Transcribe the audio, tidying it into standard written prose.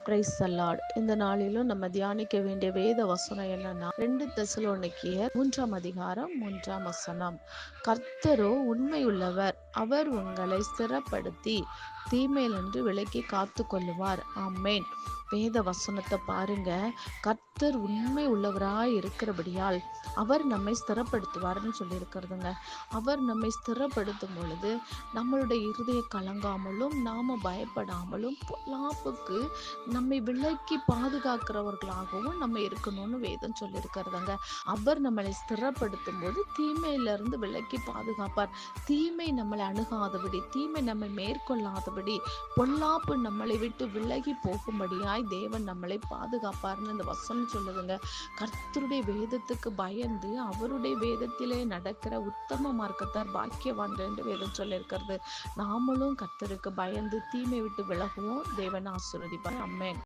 Praise the Lord. இந்த நாளிலும் நம்ம தியானிக்க வேண்டிய வேத வசனம் என்னன்னா 2 தெசலோனிக்கேயர் 3ஆம் அதிகாரம் 3ஆம் வசனம். கர்த்தரோ உண்மையுள்ளவர், அவர் உங்களை ஸ்திரப்படுத்தி தீமையிலிருந்து விலக்கி காத்து கொள்ளுவார். ஆமென். வேத வசனத்தை பாருங்க. கர்த்தர் உண்மை உள்ளவராய் இருக்கிறபடியால் அவர் நம்மை ஸ்திரப்படுத்துவார்னு சொல்லி இருக்கிறதுங்க. அவர் நம்மை ஸ்திரப்படுத்தும் பொழுது நம்மளுடைய இருதய கலங்காமலும் நாம பயப்படாமலும் பொல்லாப்புக்கு நம்மை விலக்கி பாதுகாக்கிறவர்களாகவும் நம்ம இருக்கணும்னு வேதம் சொல்லி இருக்கிறதுங்க. அவர் நம்மளை ஸ்திரப்படுத்தும் போது தீமையிலிருந்து விலக்கி பாதுகாப்பார். தீமை நம்மளை அணுகாதபடி, தீமை நம்மை மேற்கொள்ளாதபடி, பொல்லாப்பு நம்மளை விட்டு விலகி போகும்படியாய் தேவன் நம்மளை பாதுகாப்பார்னு இந்த வசனம் சொல்லுதுங்க. கர்த்தருடைய வேதத்துக்கு பயந்து அவருடைய வேதத்திலே நடக்கிற உத்தம மார்க்கத்தார் பாக்கியவான்கள் என்று வேதம் சொல்லி இருக்கிறது. நாமளும் கர்த்தருக்கு பயந்து தீமை விட்டு விலகுவோம். தேவன் ஆசீர்வதிப்பார். ஆமென்.